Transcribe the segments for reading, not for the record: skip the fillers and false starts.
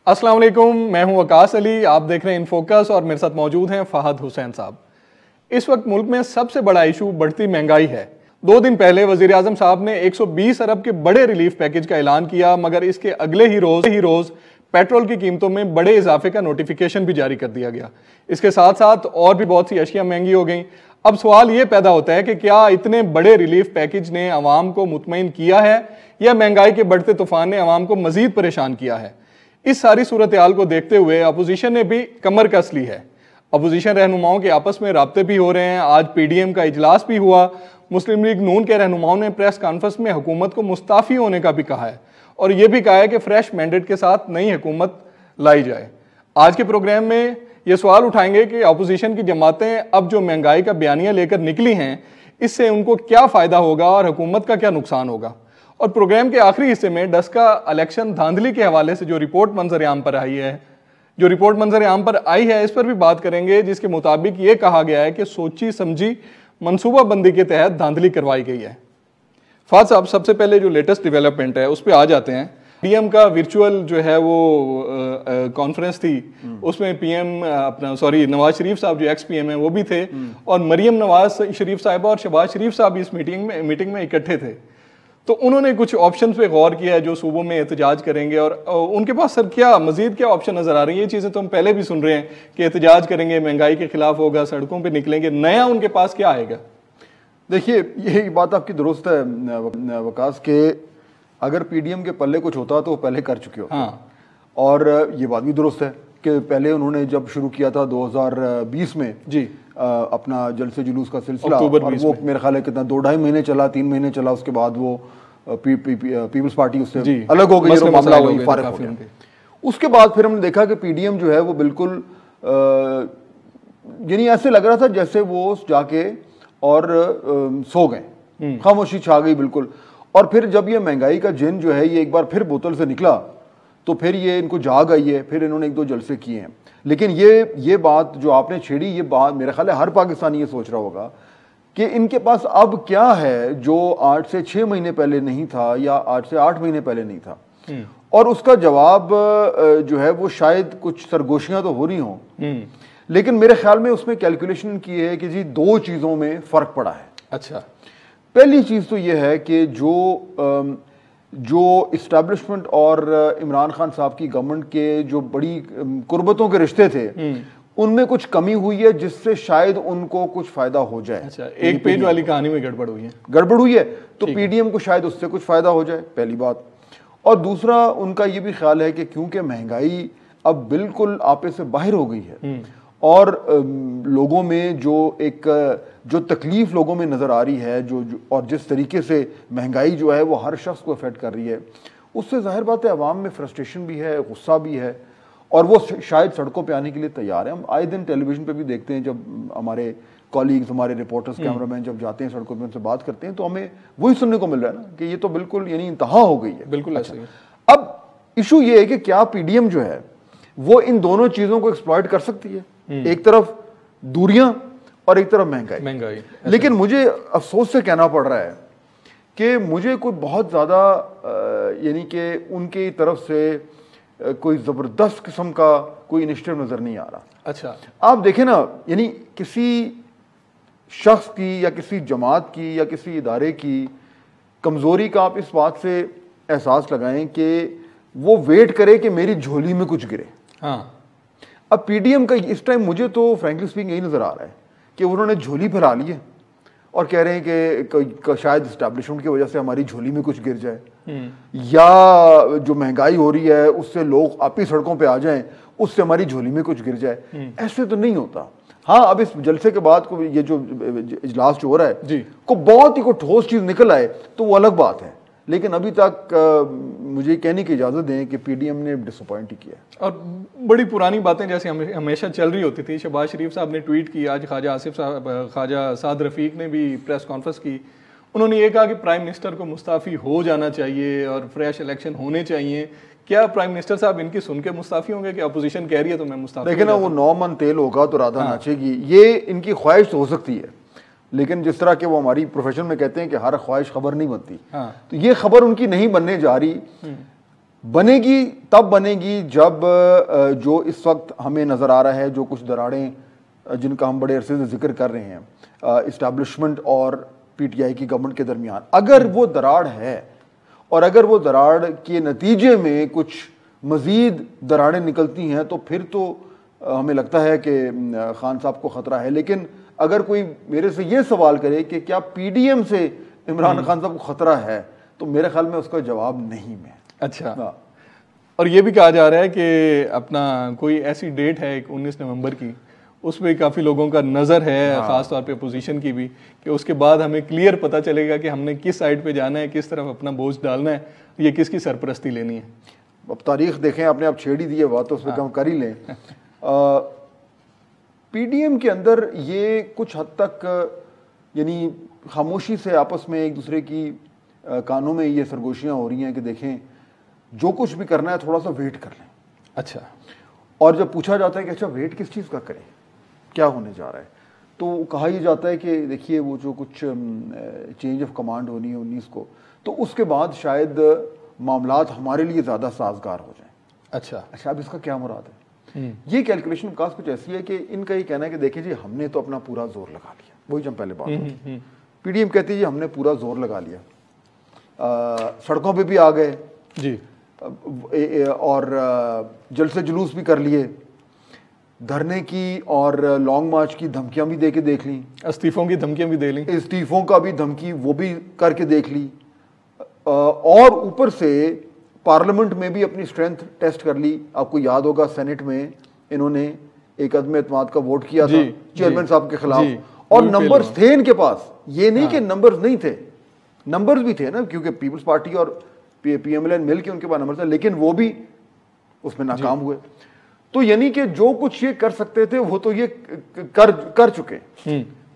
السلام علیکم، میں ہوں وقاص علی، آپ دیکھ رہے ہیں انفوکس اور میرے ساتھ موجود ہیں فہد حسین صاحب۔ اس وقت ملک میں سب سے بڑا ایشو بڑھتی مہنگائی ہے۔ 2 دن پہلے وزیر اعظم صاحب نے 120 ارب کے بڑے ریلیف پیکج کا اعلان کیا، مگر اس کے اگلے ہی روز پیٹرول کی قیمتوں میں بڑے اضافے کا نوٹیفیکیشن بھی جاری کر دیا گیا۔ اس کے ساتھ ساتھ اور بھی بہت سی اشیاء مہنگی ہو گئیں۔ اب سوال یہ پیدا ہوتا ہے کہ کیا اتنے بڑے ریلیف پیکج نے عوام کو مطمئن کیا ہے یا مہنگائی کے بڑھتے طوفان نے عوام کو مزید پریشان کیا ہے؟ اس ساری صورتحال کو دیکھتے ہوئے اپوزیشن نے بھی کمر کس لی ہے۔ اپوزیشن رہنماؤں کے آپس میں رابطے بھی ہو رہے ہیں۔ آج پی ڈی ایم کا اجلاس بھی ہوا۔ مسلم لیگ نون کے رہنماؤں نے پریس کانفرنس میں حکومت کو مستعفی ہونے کا بھی کہا ہے اور یہ بھی کہا ہے کہ فریش مینڈیٹ کے ساتھ نئی حکومت لائی جائے۔ آج کے پروگرام میں یہ سوال اٹھائیں گے کہ اپوزیشن کی جماعتیں اب جو مہنگائی کا بیانیہ لے کر نکلی ہیں، اس سے ان کو کیا فائدہ ہوگا اور حکومت کا کیا نقصان ہوگا۔ اور پروگرام کے آخری حصے میں ڈسکا الیکشن دھاندلی کے حوالے سے جو رپورٹ منظر عام پر آئی ہے اس پر بھی بات کریں گے، جس کے مطابق یہ کہا گیا ہے کہ سوچی سمجھی منصوبہ بندی کے تحت دھاندلی کروائی گئی ہے۔ فہد صاحب، سب سے پہلے جو لیٹسٹ ڈیولپمنٹ ہے اس پہ آ جاتے ہیں۔ پی ایم کا ورچوئل جو ہے وہ کانفرنس تھی، اس میں پی ایم نواز شریف صاحب جو ایکس پی ایم ہیں وہ بھی تھے، اور مریم نواز شریف صاحبہ اور شہباز شریف صاحب اس میٹنگ میں اکٹھے تھے۔ تو انہوں نے کچھ آپشنز پہ غور کیا ہے جو صوبوں میں احتجاج کریں گے، اور ان کے پاس مزید کیا آپشن نظر آ رہی ہیں؟ یہ چیزیں تو ہم پہلے بھی سن رہے ہیں کہ احتجاج کریں گے، مہنگائی کے خلاف ہوگا، سڑکوں پہ نکلیں گے۔ نیا ان کے پاس کیا آئے گا؟ دیکھیے، یہی بات آپ کی درست ہے وقاص، کہ اگر پی ڈی ایم کے پلے کچھ ہوتا تو وہ پہلے کر چکے ہوتے۔ اور یہ بات بھی درست ہے کہ پہلے انہوں نے جب شروع کیا تھا 2020 میں جی اپنا جلسے جلوس کا سلسلہ، اور وہ میرے خیال ہے کتنا 2-2.5 مہینے چلا، 3 مہینے چلا، اس کے بعد وہ پیپلز پارٹی اس سے الگ ہو گئی، جو معاملہ ہو گئی، فارغ ہو گیا۔ اس کے بعد پھر ہم نے دیکھا کہ پی ڈی ایم جو ہے وہ بالکل یعنی ایسے لگ رہا تھا جیسے وہ جا کے اور سو گئے، خاموشی چھا گئی بالکل۔ اور پھر جب یہ مہنگائی کا جن جو ہے یہ ایک بار پھر بوتل سے نکلا تو پھر یہ ان کو جاگ آئی ہے، پھر انہوں نے 1-2 جلسے کیے ہیں۔ لیکن یہ بات جو آپ نے چھیڑی، یہ بات میرے خیال ہے ہر پاکستانی یہ سوچ رہا ہوگا کہ ان کے پاس اب کیا ہے جو 8 سے 6 مہینے پہلے نہیں تھا، یا 8 سے 8 مہینے پہلے نہیں تھا۔ اور اس کا جواب جو ہے وہ شاید کچھ سرگوشیاں تو ہو رہی ہوں، لیکن میرے خیال میں اس میں کیلکولیشن کی ہے کہ جی 2 چیزوں میں فرق پڑا ہے۔ اچھا، پہلی چیز تو یہ ہے کہ جو اسٹیبلشمنٹ اور عمران خان صاحب کی گورنمنٹ کے جو بڑی قربتوں کے رشتے تھے، ان میں کچھ کمی ہوئی ہے جس سے شاید ان کو کچھ فائدہ ہو جائے۔ اچھا، ایک پیج والی کہانی میں گڑبڑ ہوئی ہے تو پی ڈی ایم کو شاید اس سے کچھ فائدہ ہو جائے، پہلی بات۔ اور دوسرا ان کا یہ بھی خیال ہے کہ کیونکہ مہنگائی اب بالکل آپے سے باہر ہو گئی ہے، اور لوگوں میں جو تکلیف لوگوں میں نظر آ رہی ہے، اور جس طریقے سے مہنگائی جو ہے وہ ہر شخص کو افیکٹ کر رہی ہے، اس سے ظاہر بات ہے عوام میں فرسٹریشن بھی ہے، غصہ بھی ہے، اور وہ شاید سڑکوں پہ آنے کے لیے تیار ہیں۔ ہم آئے دن ٹیلی ویژن پہ بھی دیکھتے ہیں، جب ہمارے کولیگز، ہمارے رپورٹرز، کیمرہ مین جب جاتے ہیں سڑکوں پہ ان سے بات کرتے ہیں، تو ہمیں وہی سننے کو مل رہا ہے نا کہ یہ تو بالکل یعنی انتہا ہو گئی ہے۔ بالکل ایسا ہی۔ اب ایشو یہ ہے کہ کیا پی ڈی ایم جو ہے وہ ان دونوں چیزوں کو ایکسپلائٹ کر سکتی ہے، ایک طرف دوریاں اور ایک طرف مہنگائی۔ لیکن مجھے افسوس سے کہنا پڑ رہا ہے کہ مجھے کوئی بہت زیادہ یعنی کہ ان کی طرف سے کوئی زبردست قسم کا کوئی انیشیٹو نظر نہیں آ رہا۔ اچھا، آپ دیکھیں نا، یعنی کسی شخص کی یا کسی جماعت کی یا کسی ادارے کی کمزوری کا آپ اس بات سے احساس لگائیں کہ وہ ویٹ کرے کہ میری جھولی میں کچھ گرے۔ اب پی ڈی ایم کا اس ٹائم مجھے تو فرینکلی اسپیکنگ یہی نظر آ رہا ہے کہ انہوں نے جھولی پھیلا لی ہے اور کہہ رہے ہیں کہ شاید اسٹیبلشمنٹ کی وجہ سے ہماری جھولی میں کچھ گر جائے، یا جو مہنگائی ہو رہی ہے اس سے لوگ آپ ہی سڑکوں پہ آ جائیں، اس سے ہماری جھولی میں کچھ گر جائے۔ ایسے تو نہیں ہوتا۔ ہاں، اب اس جلسے کے بعد کو یہ جو اجلاس جو ہو رہا ہے کو بہت ہی کوئی ٹھوس چیز نکل آئے تو وہ الگ بات ہے، لیکن ابھی تک مجھے کہنے کی اجازت دیں کہ پی ڈی ایم نے ڈس اپوائنٹ کیا۔ اور بڑی پرانی باتیں جیسے ہمیشہ چل رہی ہوتی تھی۔ شہباز شریف صاحب نے ٹویٹ کی، آج خواجہ سعد رفیق نے بھی پریس کانفرنس کی۔ انہوں نے یہ کہا کہ پرائم منسٹر کو مستعفی ہو جانا چاہیے اور فریش الیکشن ہونے چاہیے۔ کیا پرائم منسٹر صاحب ان کی سن کے مستعفی ہوں گے کہ اپوزیشن کہہ رہی ہے تو میں مستعفی؟ دیکھیں نا، وہ 9 من تیل ہوگا تو رادھا ناچے گی، یہ ان کی خواہش ہو سکتی ہے، لیکن جس طرح کہ وہ ہماری پروفیشن میں کہتے ہیں کہ ہر خواہش خبر نہیں بنتی، تو یہ خبر ان کی نہیں بننے جا رہی۔ بنے گی تب بنے گی جب جو اس وقت ہمیں نظر آ رہا ہے، جو کچھ دراڑیں جن کا ہم بڑے عرصے سے ذکر کر رہے ہیں اسٹیبلشمنٹ اور پی ٹی آئی کی گورنمنٹ کے درمیان، اگر وہ دراڑ ہے اور اگر وہ دراڑ کے نتیجے میں کچھ مزید دراڑیں نکلتی ہیں تو پھر تو ہمیں لگتا ہے کہ خان صاحب کو خطرہ ہے. لیکن اگر کوئی میرے سے یہ سوال کرے کہ کیا پی ڈی ایم سے عمران خان صاحب کو خطرہ ہے، تو میرے خیال میں اس کا جواب نہیں ہے. اچھا، اور یہ بھی کہا جا رہا ہے کہ اپنا کوئی ایسی ڈیٹ ہے 19 نومبر کی، اس پہ کافی لوگوں کا نظر ہے، خاص طور پہ اپوزیشن کی بھی، کہ اس کے بعد ہمیں کلیئر پتہ چلے گا کہ ہم نے کس سائڈ پہ جانا ہے، کس طرف اپنا بوجھ ڈالنا ہے، یہ کس کی سرپرستی لینی ہے. اب تاریخ دیکھیں، اپنے آپ چھیڑ ہی دی ہے بات، تو اس پہ کم کر ہی لیں. پی ڈی ایم کے اندر یہ کچھ حد تک یعنی خاموشی سے آپس میں ایک دوسرے کی کانوں میں یہ سرگوشیاں ہو رہی ہیں کہ دیکھیں جو کچھ بھی کرنا ہے تھوڑا سا ویٹ کر لیں. اچھا، اور جب پوچھا جاتا ہے کہ اچھا ویٹ کس چیز کا کریں، کیا ہونے جا رہا ہے، تو کہا یہ جاتا ہے کہ دیکھیے وہ جو کچھ چینج آف کمانڈ ہونی ہے 19 کو، تو اس کے بعد شاید معاملات ہمارے لیے زیادہ سازگار ہو جائیں. اچھا، اب اس کا کیا مراد ہے؟ یہ کیلکولیشن وکاس کچھ ایسی ہے کہ ان کا یہ کہنا ہے کہ دیکھیں جی ہم نے تو اپنا پورا زور لگا لیا، وہی جو ہم پہلے بات ہوئی. پی ڈی ایم کہتی ہے جی ہم نے پورا زور لگا لیا، سڑکوں پہ بھی آ گئے جی، اور جلسے جلوس بھی کر لیے، دھرنے کی اور لانگ مارچ کی دھمکیاں بھی دے کے دیکھ لیں، استعفوں کی دھمکیاں بھی دے لیں، استعفوں کا بھی دھمکی وہ بھی کر کے دیکھ لی، اور اوپر سے پارلیمنٹ میں بھی اپنی اسٹرینتھ ٹیسٹ کر لی. آپ کو یاد ہوگا سینٹ میں انہوں نے ایک عدم اعتماد کا ووٹ کیا تھا چیئرمین صاحب کے خلاف، اور نمبرز تھے ان کے پاس، یہ نہیں کہ نمبرز نہیں تھے، نمبرز بھی تھے نا، کیونکہ پیپلز پارٹی اور پی ایم ایل این مل کے ان کے پاس نمبر تھے، لیکن وہ بھی اس میں ناکام ہوئے. تو یعنی کہ جو کچھ یہ کر سکتے تھے وہ تو یہ کر چکے،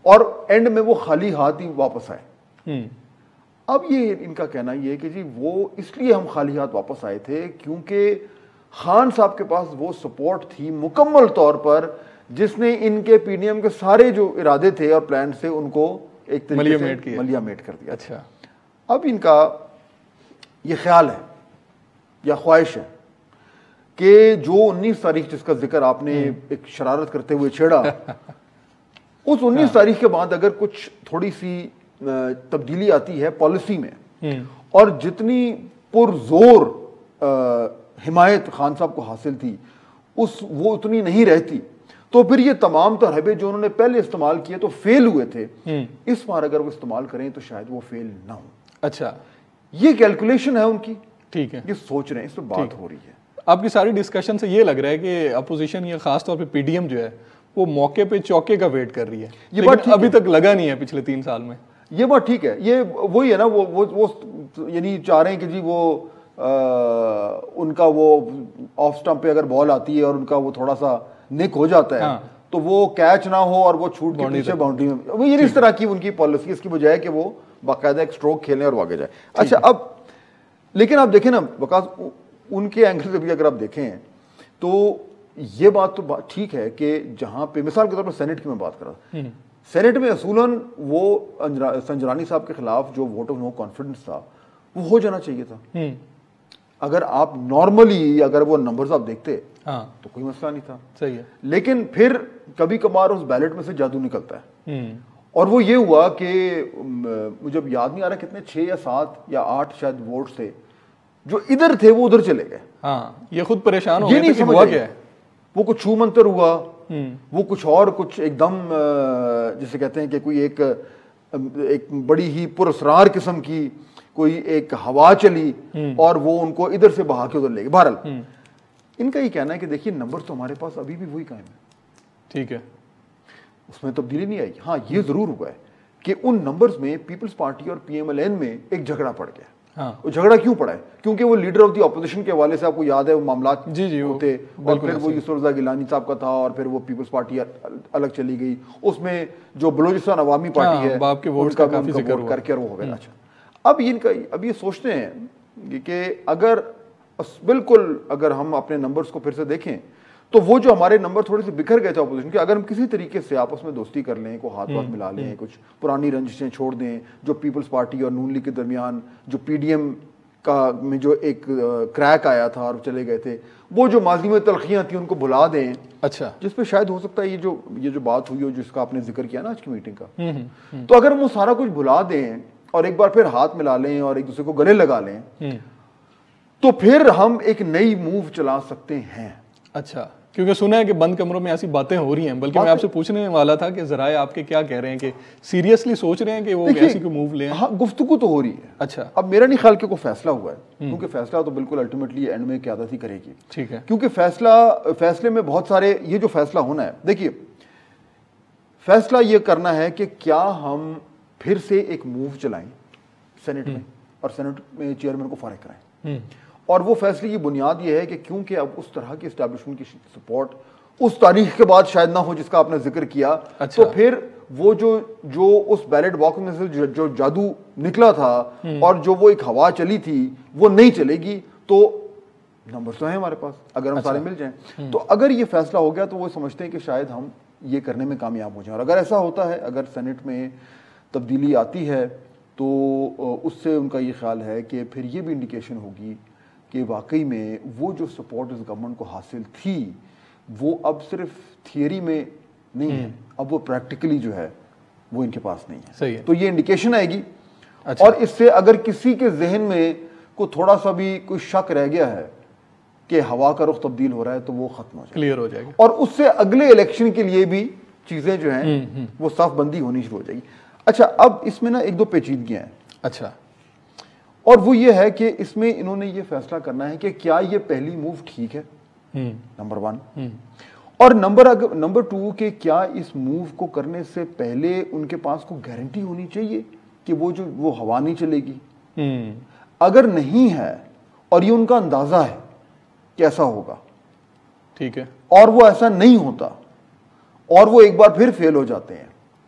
اور اینڈ میں وہ خالی ہاتھ ہی واپس آئے. اب یہ ان کا کہنا یہ ہے کہ جی وہ اس لیے ہم خالی ہاتھ واپس آئے تھے کیونکہ خان صاحب کے پاس وہ سپورٹ تھی مکمل طور پر جس نے ان کے پی ڈی ایم کے سارے جو ارادے تھے اور پلان سے ان کو ایک طریقے سے ملیا میٹ کر دیا. اچھا، اب ان کا یہ خیال ہے یا خواہش ہے کہ جو 19 تاریخ جس کا ذکر آپ نے ایک شرارت کرتے ہوئے چھیڑا، اس 19 تاریخ کے بعد اگر کچھ تھوڑی سی تبدیلی آتی ہے پالیسی میں، اور جتنی پرزور حمایت خان صاحب کو حاصل تھی وہ اتنی نہیں رہتی، تو پھر یہ تمام ترہبے جو انہوں نے پہلے استعمال کیے تو فیل ہوئے تھے، اس بار اگر وہ استعمال کریں تو شاید وہ فیل نہ ہو. اچھا، یہ کیلکولیشن ہے ان کی، ٹھیک ہے، یہ سوچ رہے ہیں، اس پہ بات ہو رہی ہے. آپ کی ساری ڈسکشن سے یہ لگ رہا ہے کہ اپوزیشن یہ خاص طور پہ پی ڈی ایم جو ہے وہ موقع پہ چوکے کا ویٹ کر رہی ہے، یہ بات ابھی تک لگا نہیں ہے پچھلے 3 سال میں. یہ بات ٹھیک ہے، یہ وہی ہے نا، وہ یعنی چاہ رہے ہیں کہ جی وہ ان کا وہ آف سٹمپ پہ اگر بال آتی ہے اور ان کا وہ تھوڑا سا نک ہو جاتا ہے تو وہ کیچ نہ ہو اور وہ چھوٹ کے پیچھے باؤنڈری میں، یہ اس طرح کی ان کی پالیسی، اس کی بجائے کہ وہ باقاعدہ ایک سٹروک کھیلیں اور آگے جائے. اچھا، اب لیکن آپ دیکھیں نا وکاس، ان کے اینگل سے بھی اگر آپ دیکھیں تو یہ بات تو ٹھیک ہے کہ جہاں پہ مثال کے طور پر سینٹ کی میں بات کر رہا تھا، سینٹ میں اصولاً وہ سنجرانی صاحب کے خلاف جو ووٹ آف نو کانفیڈنس تھا وہ ہو جانا چاہیے تھا. اگر آپ نارملی اگر وہ نمبرز آپ دیکھتے تو کوئی مسئلہ نہیں تھا، صحیح ہے. لیکن پھر کبھی کبھار اس بیلٹ میں سے جادو نکلتا ہے، اور وہ یہ ہوا کہ مجھے اب یاد نہیں آ رہا کتنے 6 یا 7 یا 8 شاید ووٹس تھے جو ادھر تھے وہ ادھر چلے گئے. یہ خود پریشان ہو گئے کہ ہوا کیا ہے، وہ کچھ چھو منتر ہوا، وہ کچھ اور کچھ ایک دم جسے کہتے ہیں کہ کوئی ایک بڑی ہی پراسرار قسم کی کوئی ایک ہوا چلی اور وہ ان کو ادھر سے بہا کے ادھر لے گئے. بہرحال ان کا یہ کہنا ہے کہ دیکھیے نمبر تو ہمارے پاس ابھی بھی وہی قائم ہے، ٹھیک ہے، اس میں تبدیلی نہیں آئی. ہاں یہ ضرور ہوا ہے کہ ان نمبرز میں پیپلز پارٹی اور پی ایم ایل این میں ایک جھگڑا پڑ گیا. وہ جھگڑا کیوں پڑا ہے؟ کیونکہ وہ لیڈر آف دی اپوزیشن کے حوالے سے آپ کو یاد ہے وہ معاملات ہوتے، اور پھر وہ یوسف رضا گیلانی صاحب کا تھا، اور پھر وہ پیپلز پارٹی الگ چلی گئی، اس میں جو بلوچستان عوامی پارٹی ہے ووٹ کا کافی ذکر کر کے وہ ہو گیا. اچھا، اب یہ سوچتے ہیں کہ اگر بالکل اگر ہم اپنے نمبرز کو پھر سے دیکھیں تو وہ جو ہمارے نمبر تھوڑے سے بکھر گئے تھے اپوزیشن کے، اگر ہم کسی طریقے سے آپس میں دوستی کر لیں، کو ہاتھ ملا لیں، کچھ پرانی رنجشیں چھوڑ دیں جو پیپلز پارٹی اور نون لیگ کے درمیان جو پی ڈی ایم کا میں جو ایک کریک آیا تھا اور چلے گئے تھے, وہ جو ماضی میں تلخیاں تھیں ان کو بھلا دیں. اچھا, جس پہ شاید ہو سکتا ہے یہ جو بات ہوئی ہو جس کا آپ نے ذکر کیا نا آج کی میٹنگ کا, تو اگر وہ سارا کچھ بھلا دیں اور ایک بار پھر ہاتھ ملا لیں اور ایک دوسرے کو گلے لگا لیں, تو پھر ہم ایک نئی موو چلا سکتے ہیں. اچھا, کیونکہ سنا ہے کہ بند کمروں میں ایسی باتیں ہو رہی ہیں, بلکہ میں آپ سے پوچھنے والا تھا کہ ذرائع آپ کے کیا کہہ رہے ہیں کہ سیریسلی سوچ رہے ہیں کہ وہ ایسی کوئی موو لیں. ہاں, گفتگو تو ہو رہی ہے. اچھا, اب میرا نہیں خیال کہ کوئی فیصلہ ہوا ہے, کیونکہ فیصلہ تو بالکل الٹیمیٹلی اینڈ میں قیادت ہی کرے گی. ٹھیک ہے, کیونکہ فیصلے میں بہت سارے, یہ جو فیصلہ ہونا ہے, دیکھیے فیصلہ یہ کرنا ہے کہ کیا ہم پھر سے ایک موو چلائیں سینٹ میں اور سینٹ میں چیئرمین کو فارغ کرائیں. اور وہ فیصلے کی بنیاد یہ ہے کہ کیونکہ اب اس طرح کی اسٹیبلشمنٹ کی سپورٹ اس تاریخ کے بعد شاید نہ ہو جس کا آپ نے ذکر کیا, تو پھر وہ جو اس بیلٹ باکس میں سے جو جادو نکلا تھا اور جو وہ ایک ہوا چلی تھی وہ نہیں چلے گی. تو نمبر تو ہیں ہمارے پاس, اگر ہم سارے مل جائیں. تو اگر یہ فیصلہ ہو گیا تو وہ سمجھتے ہیں کہ شاید ہم یہ کرنے میں کامیاب ہو جائیں. اور اگر ایسا ہوتا ہے, اگر سینٹ میں تبدیلی آتی ہے, تو اس سے ان کا یہ خیال ہے کہ پھر یہ بھی انڈیکیشن ہوگی کہ واقعی میں وہ جو سپورٹ اس گورنمنٹ کو حاصل تھی وہ اب صرف تھیوری میں نہیں ہے, اب وہ پریکٹیکلی جو ہے وہ ان کے پاس نہیں ہے. صحیح ہے, تو یہ انڈیکیشن آئے گی. اور اس سے اگر کسی کے ذہن میں کوئی تھوڑا سا بھی کوئی شک رہ گیا ہے کہ ہوا کا رخ تبدیل ہو رہا ہے, تو وہ ختم ہو جائے, کلیئر ہو جائے گا. اور اس سے اگلے الیکشن کے لیے بھی چیزیں جو ہیں وہ صاف بندی ہونی شروع ہو جائے گی. اچھا, اب اس میں نا ایک دو پیچیدگیاں ہیں. اچھا, اور وہ یہ ہے کہ اس میں انہوں نے یہ فیصلہ کرنا ہے کہ کیا یہ پہلی موو ٹھیک ہے, نمبر 1, اور نمبر 2 کہ کیا اس موو کو کرنے سے پہلے ان کے پاس کو گارنٹی ہونی چاہیے کہ وہ ہوا نہیں چلے گی. اگر نہیں ہے اور یہ ان کا اندازہ ہے کہ ایسا ہوگا, ٹھیک ہے, اور وہ ایسا نہیں ہوتا اور وہ ایک بار پھر فیل ہو جاتے ہیں,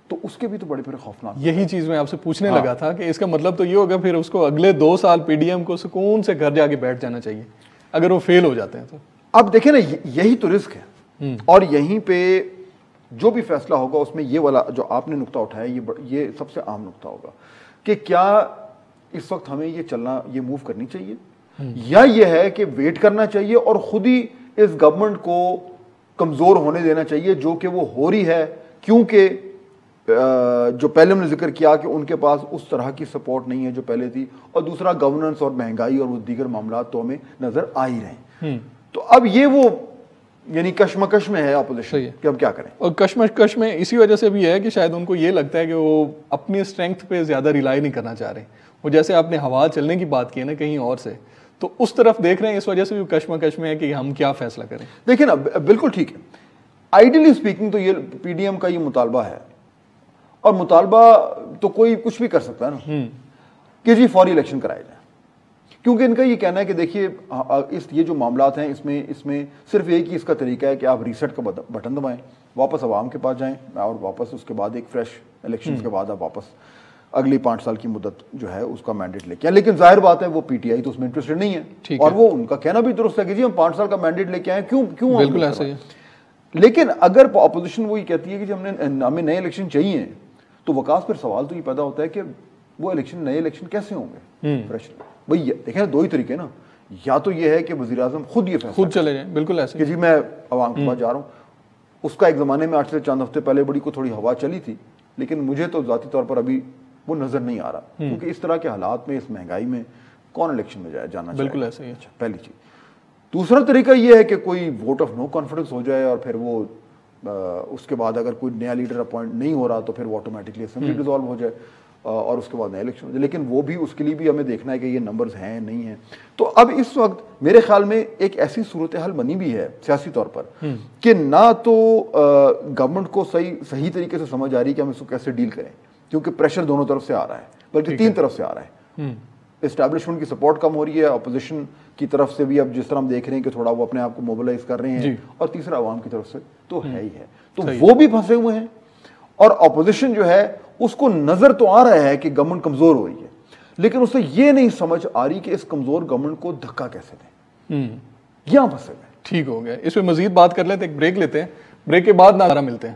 تو اس کے بھی تو بڑے بڑے خوفناک. یہی چیز میں آپ سے پوچھنے لگا تھا کہ اس کا مطلب تو یہ ہوگا پھر اس کو اگلے 2 سال پی ڈی ایم کو سکون سے گھر جا کے بیٹھ جانا چاہیے اگر وہ فیل ہو جاتے ہیں. تو اب دیکھیں نا, یہی تو رسک ہے. اور یہیں پہ جو بھی فیصلہ ہوگا اس میں یہ والا جو آپ نے نقطہ اٹھایا یہ سب سے عام نقطہ ہوگا کہ کیا اس وقت ہمیں یہ موو کرنی چاہیے, یا یہ ہے کہ ویٹ کرنا چاہیے اور خود ہی اس گورنمنٹ کو کمزور ہونے دینا چاہیے, جو کہ وہ ہو رہی ہے, کیونکہ جو پہلے ہم نے ذکر کیا کہ ان کے پاس اس طرح کی سپورٹ نہیں ہے جو پہلے تھی, اور دوسرا گورننس اور مہنگائی اور وہ دیگر معاملات تو ہمیں نظر آ ہی رہے ہیں. تو اب یہ وہ یعنی کشمکش میں ہے اپوزیشن کہ اب کیا کریں. اور کشمکش میں اسی وجہ سے بھی ہے کہ شاید ان کو یہ لگتا ہے کہ وہ اپنی اسٹرینتھ پہ زیادہ ریلائی نہیں کرنا چاہ رہے. وہ جیسے آپ نے ہوا چلنے کی بات کی ہے نا کہیں اور سے, تو اس طرف دیکھ رہے ہیں, اس وجہ سے بھی کشمکش میں ہے کہ ہم کیا فیصلہ کریں. دیکھیں نا, بالکل ٹھیک ہے. آئیڈیلی اسپیکنگ تو یہ پی ڈی ایم کا یہ مطالبہ ہے, اور مطالبہ تو کوئی کچھ بھی کر سکتا ہے نا کہ جی فوری الیکشن کرائے جائیں, کیونکہ ان کا یہ کہنا ہے کہ دیکھیے یہ جو معاملات ہیں اس میں صرف ایک ہی اس کا طریقہ ہے کہ آپ ریسیٹ کا بٹن دبائیں, واپس عوام کے پاس جائیں, اور واپس اس کے بعد ایک فریش الیکشن کے بعد آپ واپس اگلی 5 سال کی مدت جو ہے اس کا مینڈیٹ لے کے آئیں. لیکن ظاہر بات ہے وہ پی ٹی آئی تو اس میں انٹرسٹڈ نہیں ہے, اور وہ ان کا کہنا بھی درست ہے کہ جی ہم 5 سال کا مینڈیٹ لے کے آئیں, کیوں بالکل ایسا ہی ہے. لیکن اگر اپوزیشن وہی کہتی ہے کہ ہمیں نئے الیکشن چاہیے, تو وکاس پھر سوال تو یہ پیدا ہوتا ہے کہ وہ نئے الیکشن کیسے ہوں گے فریش. بھئی دیکھیں 2 ہی طریقے نا, یا تو یہ ہے کہ وزیر اعظم خود یہ فیصلہ چلے جائیں, بالکل ایسے کہ جی میں عوام کے پاس جا رہا ہوں. اس کا ایک زمانے میں 8 سے چند ہفتے پہلے بڑی کو تھوڑی ہوا چلی تھی, لیکن مجھے تو ذاتی طور پر ابھی وہ نظر نہیں آ رہا, کیونکہ اس طرح کے حالات میں, اس مہنگائی میں کون الیکشن میں جانا چاہے. بالکل ایسے ہی ہے. پہلی چیز. دوسرا طریقہ یہ ہے کہ کوئی ووٹ آف نو کانفیڈنس ہو جائے, اور پھر وہ اس کے بعد اگر کوئی نیا لیڈر اپوائنٹ نہیں ہو رہا تو پھر وہ آٹومیٹکلی اسمبلی ڈیزالو ہو جائے, اور اس کے بعد نئے الیکشن ہو جائے. لیکن وہ بھی اس کے لیے بھی ہمیں دیکھنا ہے کہ یہ نمبرز ہیں نہیں ہیں. تو اب اس وقت میرے خیال میں ایک ایسی صورتحال بنی بھی ہے سیاسی طور پر کہ نہ تو گورنمنٹ کو صحیح طریقے سے سمجھ آ رہی کہ ہم اس کو کیسے ڈیل کریں, کیونکہ پریشر دونوں طرف سے آ رہا ہے, بلکہ 3 طرف سے آ رہا ہے. اسٹیبلشمنٹ کی سپورٹ کم ہو رہی ہے, اپوزیشن کی طرف سے بھی اب جس طرح ہم دیکھ رہے ہیں کہ تھوڑا وہ اپنے آپ کو موبلائز کر رہے ہیں, اور تیسرا عوام کی طرف سے تو ہے ہی ہے. تو وہ بھی پھنسے ہوئے ہیں, اور اپوزیشن جو ہے اس کو نظر تو آ رہا ہے کہ گورنمنٹ کمزور ہو رہی ہے, لیکن اسے یہ نہیں سمجھ آ رہی کہ اس کمزور گورنمنٹ کو دھکا کیسے دیں. یہاں پھنسے ہوئے. ٹھیک ہو گیا, اس پہ مزید بات کر لیتے ہیں, ایک بریک لیتے ہیں, بریک کے بعد نظارہ ملتے ہیں.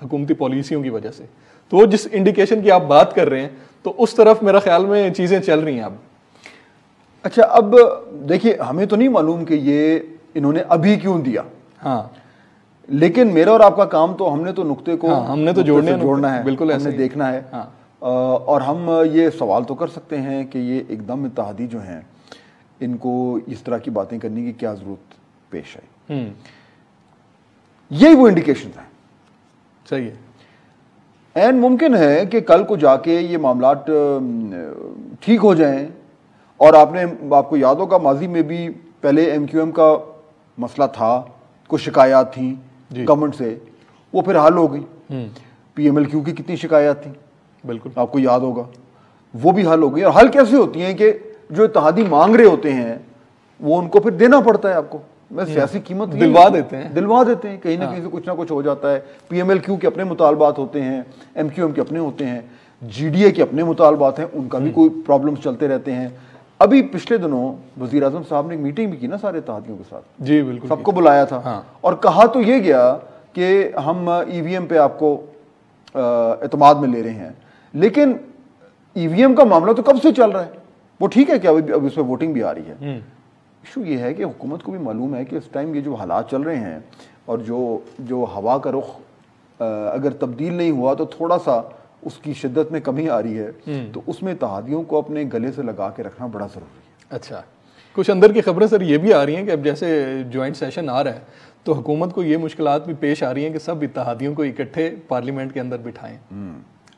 حکومتی پالیسیوں کی وجہ سے. تو جس انڈیکیشن کی آپ بات کر رہے ہیں تو اس طرف میرا خیال میں چیزیں چل رہی ہیں اب. اچھا اب دیکھیے ہمیں تو نہیں معلوم کہ یہ انہوں نے ابھی کیوں دیا, ہاں لیکن میرا اور آپ کا کام تو ہم نے تو نقطے کو ہم نے تو جوڑنا ہے, بالکل ہم نے دیکھنا ہے. اور ہم یہ سوال تو کر سکتے ہیں کہ یہ ایک دم اتحادی جو ہیں ان کو اس طرح کی باتیں کرنے کی کیا ضرورت پیش آئی. یہی وہ انڈیکیشن ہیں. صحیح ہے. این ممکن ہے کہ کل کو جا کے یہ معاملات ٹھیک ہو جائیں, اور آپ کو یاد ہوگا ماضی میں بھی پہلے ایم کیو ایم کا مسئلہ تھا, کچھ شکایات تھیں گورنمنٹ سے, وہ پھر حل ہو گئی. پی ایم ایل کیو کی کتنی شکایات تھیں, بالکل آپ کو یاد ہوگا, وہ بھی حل ہو گئی. اور حل کیسے ہوتی ہیں کہ جو اتحادی مانگ رہے ہوتے ہیں وہ ان کو پھر دینا پڑتا ہے آپ کو. سیاسی قیمت دلوا دیتے ہیں, کہیں نہ کہیں سے کچھ نہ کچھ ہو جاتا ہے. پی ایم ایل کیو کے اپنے مطالبات ہوتے ہیں, ایم کیو ایم کے اپنے ہوتے ہیں, جی ڈی اے کے اپنے مطالبات ہیں, ان کا بھی کوئی پرابلمس چلتے رہتے ہیں. ابھی پچھلے دنوں وزیر اعظم صاحب نے ایک میٹنگ بھی کی نا سارے اتحادیوں کے ساتھ, جی بالکل, سب کو بلایا تھا, اور کہا تو یہ گیا کہ ہم ای وی ایم پہ آپ کو اعتماد میں لے رہے ہیں, لیکن ای وی ایم کا معاملہ تو کب سے چل رہا ہے. وہ ٹھیک ہے کہ ابھی اس پہ ووٹنگ بھی آ رہی ہے. ایشو یہ ہے کہ حکومت کو بھی معلوم ہے کہ اس ٹائم یہ جو حالات چل رہے ہیں اور جو ہوا کا رخ اگر تبدیل نہیں ہوا تو تھوڑا سا اس کی شدت میں کمی آ رہی ہے, تو اس میں اتحادیوں کو اپنے گلے سے لگا کے رکھنا بڑا ضروری ہے. اچھا, کچھ اندر کی خبریں سر یہ بھی آ رہی ہیں کہ اب جیسے جوائنٹ سیشن آ رہا ہے تو حکومت کو یہ مشکلات بھی پیش آ رہی ہیں کہ سب اتحادیوں کو اکٹھے پارلیمنٹ کے اندر بٹھائیں.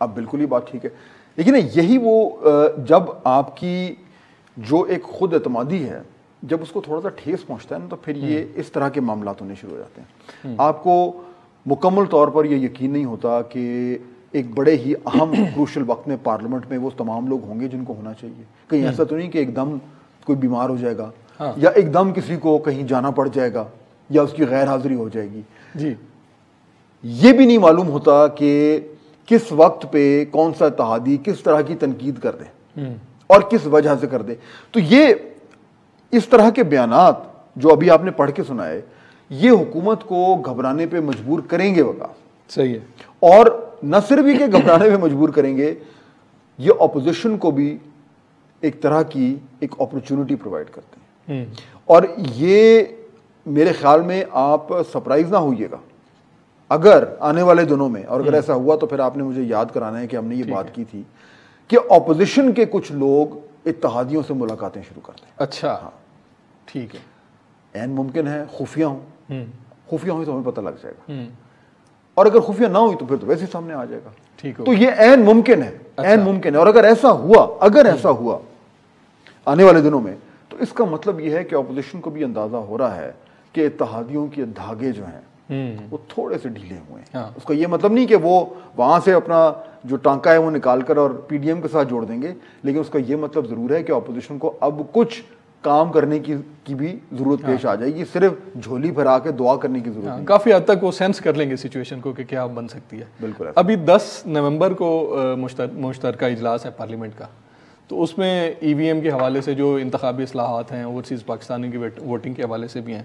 اب بالکل ہی بات ٹھیک ہے, لیکن یہی وہ جب آپ کی جو ایک خود اعتمادی ہے جب اس کو تھوڑا سا ٹھیس پہنچتا ہے نا, تو پھر یہ اس طرح کے معاملات ہونے شروع ہو جاتے ہیں. آپ کو مکمل طور پر یہ یقین نہیں ہوتا کہ ایک بڑے ہی اہم کروشل وقت میں پارلیمنٹ میں وہ تمام لوگ ہوں گے جن کو ہونا چاہیے. کہیں ایسا تو نہیں کہ ایک دم کوئی بیمار ہو جائے گا, یا ایک دم کسی کو کہیں جانا پڑ جائے گا, یا اس کی غیر حاضری ہو جائے گی. جی, یہ بھی نہیں معلوم ہوتا کہ کس وقت پہ کون سا اتحادی کس طرح کی تنقید کر دے اور کس وجہ سے کر دے. تو یہ اس طرح کے بیانات جو ابھی آپ نے پڑھ کے سنائے, یہ حکومت کو گھبرانے پہ مجبور کریں گے وقت. صحیح ہے. اور نہ صرف یہ کہ گھبرانے پہ مجبور کریں گے, یہ اپوزیشن کو بھی ایک طرح کی ایک اپرچونٹی پرووائڈ کرتے ہیں. اور یہ میرے خیال میں آپ سرپرائز نہ ہوئیے گا اگر آنے والے دنوں میں, اور اگر ایسا ہوا تو پھر آپ نے مجھے یاد کرانا ہے کہ ہم نے یہ بات کی تھی کہ اپوزیشن کے کچھ لوگ اتحادیوں سے ملاقاتیں شروع کرتے ہیں. اچھا, ٹھیک ہے. این ممکن ہے خفیہ ہوں, خفیہ ہوئی تو ہمیں پتہ لگ جائے گا, اور اگر خفیہ نہ ہوئی تو پھر تو ویسے سامنے آ جائے گا. تو یہ عین ممکن ہے, عین ممکن ہے. اور اگر ایسا ہوا آنے والے دنوں میں, تو اس کا مطلب یہ ہے کہ اپوزیشن کو بھی اندازہ ہو رہا ہے کہ اتحادیوں کے دھاگے جو ہیں وہ تھوڑے سے ڈھیلے ہوئے ہیں. اس کا یہ مطلب نہیں کہ وہ وہاں سے اپنا جو ٹانکا ہے وہ نکال کر اور پی ڈی ایم کے ساتھ جوڑ دیں گے, لیکن اس کا یہ مطلب ضرور ہے کہ اپوزیشن کو اب کچھ کام کرنے کی بھی ضرورت پیش آ جائے گی, صرف جھولی بھرا کے دعا کرنے کی ضرورت نہیں. کافی حد تک وہ سینس کر لیں گے سچویشن کو کہ کیا بن سکتی ہے. بالکل. ابھی 10 نومبر کو مشترکہ اجلاس ہے پارلیمنٹ کا, تو اس میں ای وی ایم کے حوالے سے جو انتخابی اصلاحات ہیں, اوورسیز پاکستانی کی ووٹنگ کے حوالے سے بھی ہیں,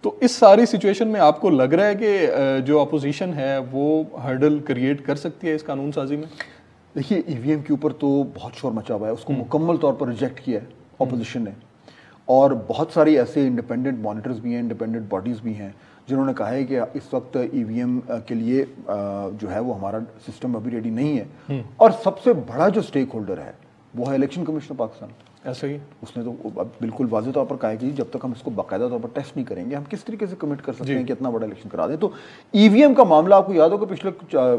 تو اس ساری سچویشن میں آپ کو لگ رہا ہے کہ جو اپوزیشن ہے وہ ہرڈل کریٹ کر سکتی ہے اس قانون سازی میں؟ دیکھیے ای وی ایم کے اوپر تو بہت شور مچا ہوا ہے, اس کو مکمل طور پر ریجیکٹ کیا ہے اپوزیشن نے, اور بہت ساری ایسے انڈیپینڈنٹ مانیٹرز بھی ہیں, انڈیپینڈنٹ باڈیز بھی ہیں جنہوں نے کہا ہے کہ اس وقت ای وی ایم کے لیے جو ہے وہ ہمارا سسٹم ابھی ریڈی نہیں ہے. اور سب سے بڑا جو اسٹیک ہولڈر ہے وہ ہے الیکشن کمیشن پاکستان. ایسا ہی اس نے تو بالکل واضح طور پر کہا ہے کہ جب تک ہم اس کو باقاعدہ طور پر ٹیسٹ نہیں کریں گے ہم کس طریقے سے کمٹ کر سکتے ہیں کہ اتنا بڑا الیکشن کرا دیں. تو ای وی ایم کا معاملہ آپ کو یاد ہوگا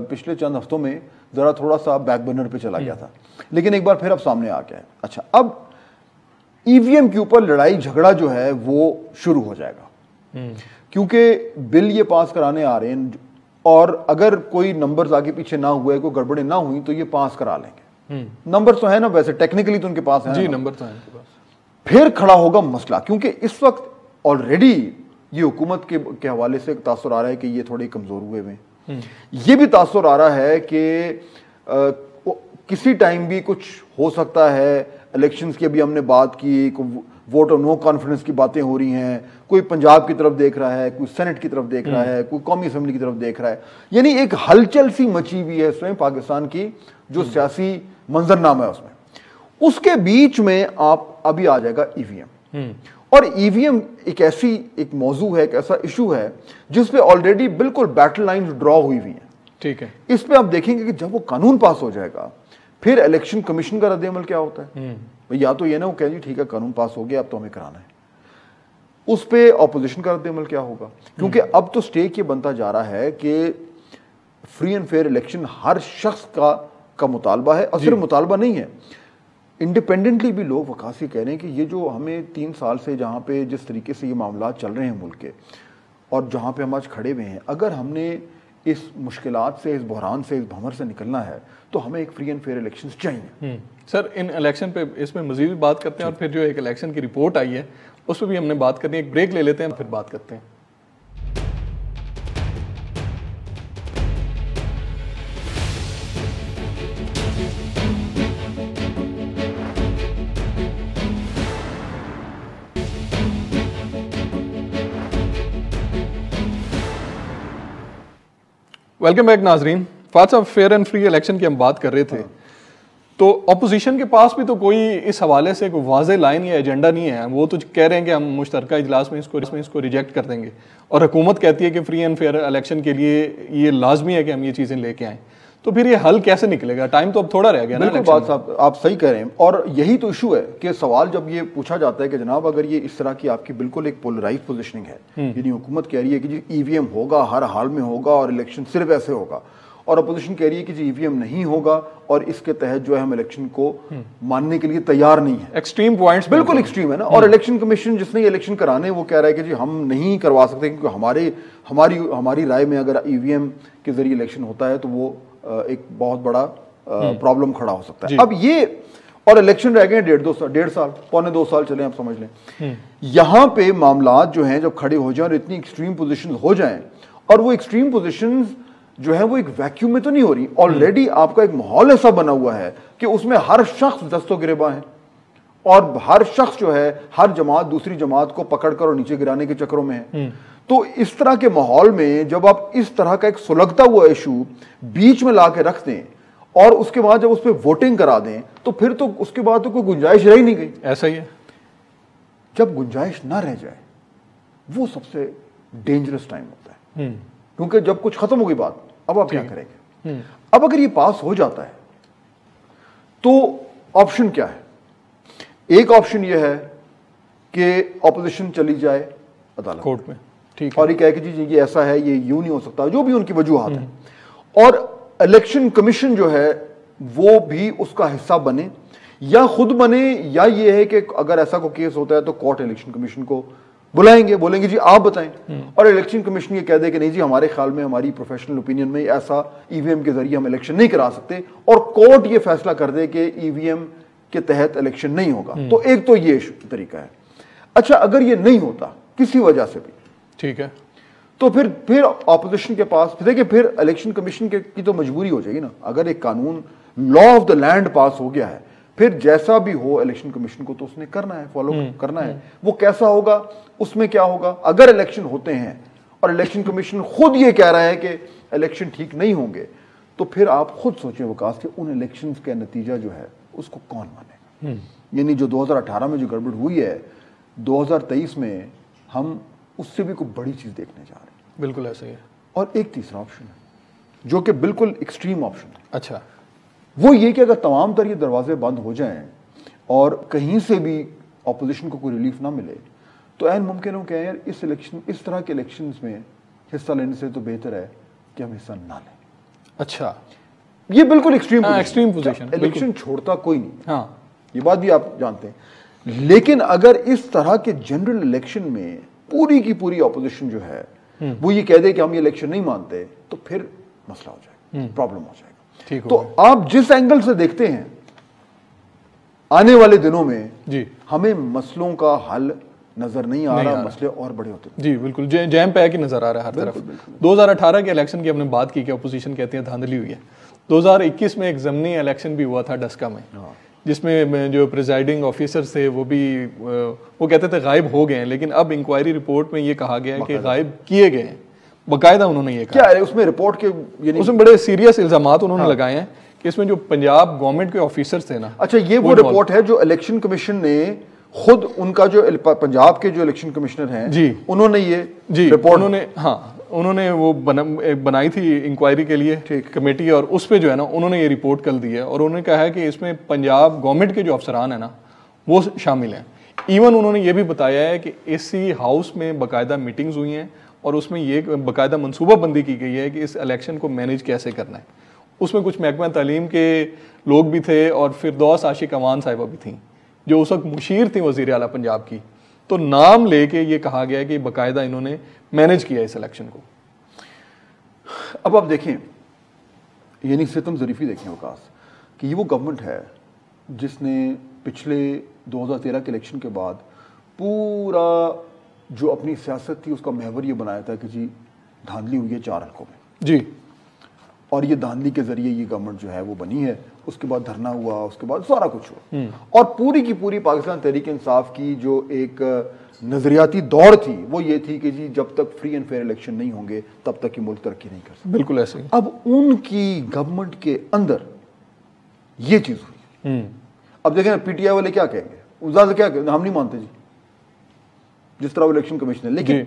پچھلے چند ہفتوں میں ذرا تھوڑا سا بیک برنر پہ چلا گیا تھا, لیکن ایک بار پھر اب سامنے آ گیا ہے. اچھا, اب ای وی ایم کے اوپر لڑائی جھگڑا جو ہے وہ شروع ہو جائے گا, کیونکہ بل یہ پاس کرانے آ رہے ہیں, اور اگر کوئی نمبرز آگے پیچھے نہ ہوئے, کوئی گڑبڑیں نہ ہوئی تو یہ پاس کرا لیں گے. نمبر تو ہے نا, ویسے ٹیکنیکلی تو ان کے پاس ہے. جی, نمبر تو ہے ان کے پاس. پھر کھڑا ہوگا مسئلہ, کیونکہ اس وقت آلریڈی یہ حکومت کے حوالے سے تاثر آ رہا ہے کہ یہ تھوڑے کمزور ہوئے ہوئے. یہ بھی تاثر آ رہا ہے کہ کسی ٹائم بھی کچھ ہو سکتا ہے. الیکشنز کی ابھی ہم نے بات کی, ووٹ آف نو کانفیڈنس کی باتیں ہو رہی ہیں, کوئی پنجاب کی طرف دیکھ رہا ہے, کوئی سینٹ کی طرف دیکھ رہا ہے, کوئی قومی اسمبلی کی طرف دیکھ رہا ہے. یعنی ایک ہلچل سی مچی ہوئی ہے اس میں پاکستان کی جو سیاسی منظرنامہ ہے اس میں. اس کے بیچ میں آپ ابھی آ جائے گا ای وی ایم, اور ای وی ایم ایک موضوع ہے, ایک ایسا ایشو ہے جس پہ آلریڈی بالکل بیٹل لائنز ڈرا ہوئی ہوئی ہیں. ٹھیک ہے, اس پہ آپ دیکھیں گے کہ جب وہ قانون پاس ہو جائے گا پھر الیکشن کمیشن کا رد عمل کیا ہوتا ہے. یا تو یہ نہ وہ کہیں جی ٹھیک ہے قانون پاس ہو گیا اب تو ہمیں کرانا ہے, اس پہ اپوزیشن کا رد عمل کیا ہوگا, کیونکہ اب تو سٹیک یہ بنتا جا رہا ہے کہ فری اینڈ فیئر الیکشن ہر شخص کا مطالبہ ہے, اور صرف مطالبہ نہیں ہے, انڈیپینڈنٹلی بھی لوگ وقاصی کہہ رہے ہیں کہ یہ جو ہمیں 3 سال سے جہاں پہ جس طریقے سے یہ معاملات چل رہے ہیں ملک کے اور جہاں پہ ہم آج کھڑے ہوئے ہیں, اگر ہم نے اس مشکلات سے, اس بحران سے, اس بھنور سے نکلنا ہے تو ہمیں ایک فری اینڈ فیئر الیکشنز چاہیے. سر ان الیکشن پہ اس میں مزید بات کرتے ہیں, اور پھر جو ایک الیکشن کی رپورٹ آئی ہے اس پہ بھی ہم نے بات کرنی ہے. ایک بریک لے لیتے ہیں پھر بات کرتے ہیں. ویلکم بیک ناظرین. فات صاحب فیئر اینڈ فری الیکشن کی ہم بات کر رہے تھے, تو اپوزیشن کے پاس بھی تو کوئی اس حوالے سے کوئی واضح لائن یا ایجنڈا نہیں ہے. وہ تو کہہ رہے ہیں کہ ہم مشترکہ اجلاس میں اس کو ریجیکٹ کر دیں گے, اور حکومت کہتی ہے کہ فری اینڈ فیئر الیکشن کے لیے یہ لازمی ہے کہ ہم یہ چیزیں لے کے آئیں. تو پھر یہ حل کیسے نکلے گا؟ ٹائم تو اب تھوڑا رہ گیا نا. بالکل بات صاحب آپ صحیح کہہ رہے ہیں, اور یہی تو ایشو ہے کہ سوال جب یہ پوچھا جاتا ہے کہ جناب اگر یہ اس طرح کی آپ کی بالکل ایک پولرائز پوزیشننگ ہے, یعنی حکومت کہہ رہی ہے کہ جی ای وی ایم ہوگا, ہر حال میں ہوگا, اور الیکشن صرف ایسے ہوگا, اور اپوزیشن کہہ رہی ہے کہ جی ای وی ایم نہیں ہوگا اور اس کے تحت جو ہے ہم الیکشن کو ماننے کے لیے تیار نہیں ہے. ایکسٹریم پوائنٹس بالکل ایکسٹریم ہے نا. اور الیکشن کمیشن جس نے یہ الیکشن کرانے وہ کہہ رہا ہے کہ جی ہم نہیں کروا سکتے کیونکہ ہماری رائے میں اگر ای وی ایم کے ذریعے الیکشن ہوتا ہے تو وہ ایک بہت بڑا پرابلم کھڑا ہو سکتا ہے. اب یہ اور الیکشن رہ گئے 1.5 سال, پونے 2 سال چلے آپ سمجھ لیں. یہاں پہ معاملات جو ہیں جب کھڑے ہو جائیں اور اتنی ایکسٹریم پوزیشن ہو جائیں, اور وہ ایکسٹریم پوزیشنز جو ہے وہ ایک ویکیوم میں تو نہیں ہو رہی, آلریڈی آپ کا ایک ماحول ایسا بنا ہوا ہے کہ اس میں ہر شخص دست و گریباں ہیں, اور ہر شخص جو ہے ہر جماعت دوسری جماعت کو پکڑ کر اور نیچے گرانے کے چکروں میں ہے. تو اس طرح کے ماحول میں جب آپ اس طرح کا ایک سلگتا ہوا ایشو بیچ میں لا کے رکھ دیں اور اس کے بعد جب اس پہ ووٹنگ کرا دیں تو پھر تو اس کے بعد تو کوئی گنجائش رہ ہی نہیں گئی. ایسا ہی ہے, جب گنجائش نہ رہ جائے وہ سب سے ڈینجرس ٹائم ہوتا ہے, کیونکہ جب کچھ ختم ہو گئی بات اب آپ کیا کریں گے. اب اگر یہ پاس ہو جاتا ہے تو آپشن کیا ہے؟ ایک آپشن یہ ہے کہ اپوزیشن چلی جائے عدالت کورٹ میں, اور یہ کہے کہ جی یہ ایسا ہے, یہ یوں نہیں ہو سکتا, جو بھی ان کی وجوہات ہیں, اور الیکشن کمیشن جو ہے وہ بھی اس کا حصہ بنے یا خود بنے, یا یہ ہے کہ اگر ایسا کوئی کیس ہوتا ہے تو کورٹ الیکشن کمیشن کو بلائیں گے, بولیں گے جی آپ بتائیں, اور الیکشن کمیشن یہ کہہ دے کہ نہیں جی ہمارے خیال میں ہماری پروفیشنل اوپینین میں ایسا ای وی ایم کے ذریعے ہم الیکشن نہیں کرا سکتے, اور کورٹ یہ فیصلہ کر دے کہ ای وی ایم کے تحت الیکشن نہیں ہوگا. تو ایک تو یہ طریقہ ہے. اچھا اگر یہ نہیں ہوتا کسی وجہ سے بھی, ٹھیک ہے, تو پھر اپوزیشن کے پاس دیکھیں پھر الیکشن کمیشن کی تو مجبوری ہو جائے گی نا. اگر ایک قانون لا آف دا لینڈ پاس ہو گیا ہے پھر جیسا بھی ہو الیکشن کمیشن کو تو اس نے کرنا ہے, فالو کرنا ہے. وہ کیسا ہوگا, اس میں کیا ہوگا, اگر الیکشن ہوتے ہیں اور الیکشن کمیشن خود یہ کہہ رہا ہے کہ الیکشن ٹھیک نہیں ہوں گے, تو پھر آپ خود سوچیں وکاس کہ ان الیکشنز کا نتیجہ جو ہے اس کو کون مانے گا. یعنی جو 2018 میں جو گڑبڑ ہوئی ہے 2023 میں ہم اس سے بھی کوئی بڑی چیز دیکھنے جا رہے ہیں. بالکل ایسا ہی ہے. اور ایک تیسرا آپشن ہے جو کہ بالکل ایکسٹریم آپشن ہے. اچھا, وہ یہ کہ اگر تمام تر یہ دروازے بند ہو جائیں اور کہیں سے بھی اپوزیشن کو کوئی ریلیف نہ ملے تو عین ممکن ہو کہ یار اس طرح کے الیکشنز میں حصہ لینے سے تو بہتر ہے کہ ہم حصہ نہ لیں. اچھا, یہ بالکل ایکسٹریم پوزیشن, الیکشن چھوڑتا کوئی نہیں, ہاں یہ بات بھی آپ جانتے ہیں. لیکن اگر اس طرح کے جنرل الیکشن میں پوری کی پوری اپوزیشن جو ہے وہ یہ کہہ دے کہ ہم یہ الیکشن نہیں مانتے تو پھر مسئلہ ہو جائے گا, پرابلم ہو جائے گا. تو آپ جس اینگل سے دیکھتے ہیں آنے والے دنوں میں جی ہمیں مسئلوں کا حل نظر نہیں آ رہا, مسئلے اور بڑے ہوتے ہیں. جی بالکل, جیم پیک ہی نظر آ رہا ہے ہر طرف. 2018 کے الیکشن کی ہم نے بات کی کہ اپوزیشن کہتی ہے دھاندلی ہوئی ہے. 2021 میں ایک ضمنی الیکشن بھی ہوا تھا ڈسکا میں. جس میں جو پریزائڈنگ آفیسرز تھے وہ بھی وہ کہتے تھے غائب ہو گئے ہیں، لیکن اب انکوائری رپورٹ میں یہ کہا گیا ہے کہ غائب کیے گئے ہیں، باقاعدہ انہوں نے یہ کہا. کیا ہے اس میں رپورٹ کے اس میں بڑے سیریس الزامات انہوں نے لگائے ہیں کہ اس میں جو پنجاب گورنمنٹ کے آفیسرز تھے نا. اچھا یہ وہ رپورٹ ہے جو الیکشن کمیشن نے خود ان کا جو پنجاب کے جو الیکشن کمشنر ہیں جی انہوں نے یہ رپورٹ انہوں نے وہ بنائی تھی انکوائری کے لیے کمیٹی، اور اس پہ جو ہے نا انہوں نے یہ رپورٹ کل دی ہے، اور انہوں نے کہا ہے کہ اس میں پنجاب گورنمنٹ کے جو افسران ہیں نا وہ شامل ہیں. ایون انہوں نے یہ بھی بتایا ہے کہ اسی ہاؤس میں باقاعدہ میٹنگز ہوئی ہیں اور اس میں یہ باقاعدہ منصوبہ بندی کی گئی ہے کہ اس الیکشن کو مینیج کیسے کرنا ہے. اس میں کچھ محکمہ تعلیم کے لوگ بھی تھے اور فردوس عاشق اوان صاحبہ بھی تھیں جو اس وقت مشیر تھیں وزیر اعلیٰ پنجاب کی. تو نام لے کے یہ کہا گیا کہ باقاعدہ انہوں نے مینیج کیا اس الیکشن کو. اب آپ دیکھیں یعنی ستم ظریفی دیکھیں وکاس کہ یہ وہ گورنمنٹ ہے جس نے پچھلے 2013 کے الیکشن کے بعد پورا جو اپنی سیاست تھی اس کا محور یہ بنایا تھا کہ جی دھاندلی ہوئی ہے 4 حلقوں میں جی، اور یہ دھاندلی کے ذریعے یہ گورنمنٹ جو ہے وہ بنی ہے. اس کے بعد دھرنا ہوا، اس کے بعد سارا کچھ ہوا، اور پوری کی پوری پاکستان تحریک انصاف کی جو ایک نظریاتی دوڑ تھی وہ یہ تھی کہ جی جب تک فری اینڈ فیئر الیکشن نہیں ہوں گے تب تک یہ ملک ترقی نہیں کر سکتا. بالکل ایسے ہی. اب ان کی گورنمنٹ کے اندر یہ چیز ہوئی. اب دیکھیں پی ٹی آئی والے کیا کہیں گے، زیادہ کیا کہیں، ہم نہیں مانتے جی جس طرح وہ الیکشن کمیشن ہے. لیکن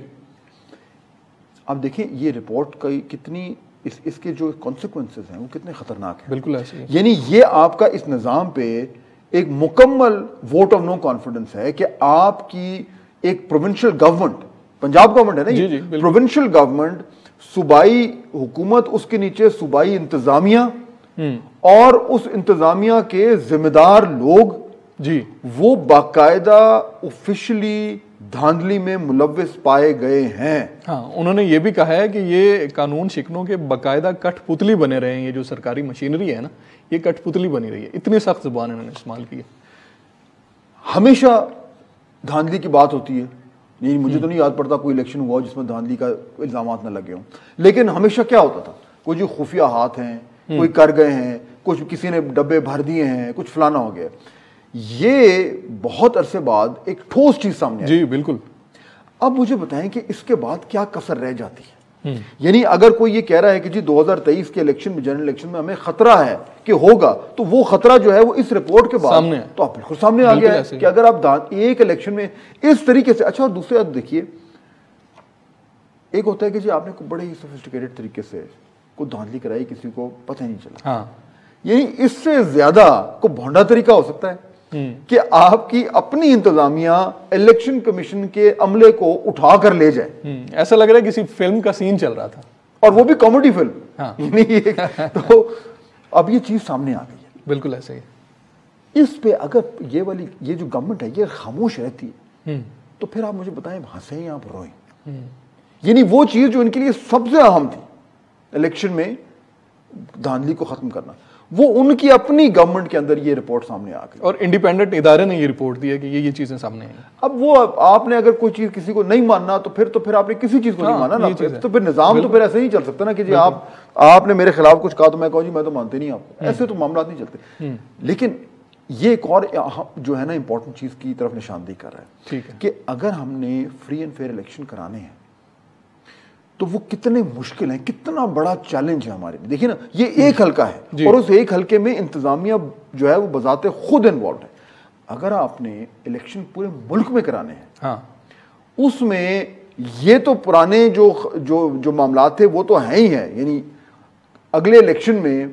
اب دیکھیں یہ رپورٹ کا کتنی اس کے جو کانسیکوینسز ہیں وہ کتنے خطرناک ہیں. بالکل ایسے ہی. یعنی یہ آپ کا اس نظام پہ ایک مکمل ووٹ آف نو کانفیڈنس ہے کہ آپ کی ایک پروونشل گورنمنٹ، پنجاب گورنمنٹ ہے نا یہ پروونشل گورنمنٹ، صوبائی حکومت، اس کے نیچے صوبائی انتظامیہ اور اس انتظامیہ کے ذمہ دار لوگ جی وہ باقاعدہ آفیشلی دھاندلی میں ملوث پائے گئے ہیں. ہاں انہوں نے یہ بھی کہا ہے کہ یہ قانون شکنوں کے باقاعدہ کٹ پتلی بنے رہے ہیں. یہ جو سرکاری مشینری ہے نا یہ کٹ پتلی بنی رہی ہے. اتنی سخت زبان انہوں نے استعمال کی ہے. ہمیشہ دھاندلی کی بات ہوتی ہے، یعنی مجھے تو نہیں یاد پڑتا کوئی الیکشن ہوا جس میں دھاندلی کا الزامات نہ لگے ہوں، لیکن ہمیشہ کیا ہوتا تھا، کوئی جو خفیہ ہاتھ ہیں، کوئی کر گئے ہیں، کچھ کسی نے ڈبے بھر دیے ہیں، کچھ فلانا ہو گیا. یہ بہت عرصے بعد ایک ٹھوس چیز سامنے آئی. جی بالکل. اب مجھے بتائیں کہ اس کے بعد کیا کسر رہ جاتی ہے. یعنی اگر کوئی یہ کہہ رہا ہے کہ جی 2023 کے الیکشن میں، جنرل الیکشن میں ہمیں خطرہ ہے کہ ہوگا، تو وہ خطرہ جو ہے وہ اس رپورٹ کے بعد تو آپ بالکل سامنے آ گیا ہے کہ اگر آپ ایک الیکشن میں اس طریقے سے. اچھا دوسرے آپ دیکھیے، ایک ہوتا ہے کہ جی آپ نے کوئی بڑے ہی سوفسٹیکیٹڈ طریقے سے کوئی دھاندلی کرائی، کسی کو پتہ نہیں چلا. یعنی اس سے زیادہ کوئی بھونڈا طریقہ ہو سکتا ہے کہ آپ کی اپنی انتظامیہ الیکشن کمیشن کے عملے کو اٹھا کر لے جائے. ایسا لگ رہا ہے کسی فلم کا سین چل رہا تھا، اور وہ بھی کامیڈی فلم. تو اب یہ چیز سامنے آ گئی ہے. بالکل ایسے ہی. اس پہ اگر یہ جو گورنمنٹ ہے یہ خاموش رہتی ہے تو پھر آپ مجھے بتائیں ہنسیں یا آپ روئیں. یعنی وہ چیز جو ان کے لیے سب سے اہم تھی الیکشن میں دھاندلی کو ختم کرنا، وہ ان کی اپنی گورنمنٹ کے اندر یہ رپورٹ سامنے آ گئی. اور انڈیپینڈنٹ ادارے نے یہ رپورٹ دی ہے کہ یہ چیزیں سامنے ہیں. اب وہ آپ نے اگر کوئی چیز کسی کو نہیں ماننا تو پھر آپ نے کسی چیز کو نہیں مانا نا. تو پھر نظام تو پھر ایسے نہیں چل سکتا نا کہ جی آپ نے میرے خلاف کچھ کہا تو میں کہوں جی میں تو مانتے نہیں آپ کو. ایسے تو معاملات نہیں چلتے. لیکن یہ ایک اور جو ہے نا امپورٹنٹ چیز کی طرف نشاندہی کر رہا ہے کہ اگر ہم نے فری اینڈ فیئر الیکشن کرانے ہیں تو وہ کتنے مشکل ہیں، کتنا بڑا چیلنج ہے ہمارے لیے. دیکھیں نا یہ ایک حلقہ ہے اور اس ایک حلقے میں انتظامیہ جو ہے وہ بذات خود انوالوڈ ہے. اگر آپ نے الیکشن پورے ملک میں کرانے ہیں اس میں یہ تو پرانے جو معاملات تھے وہ تو ہیں ہی ہیں. یعنی اگلے الیکشن میں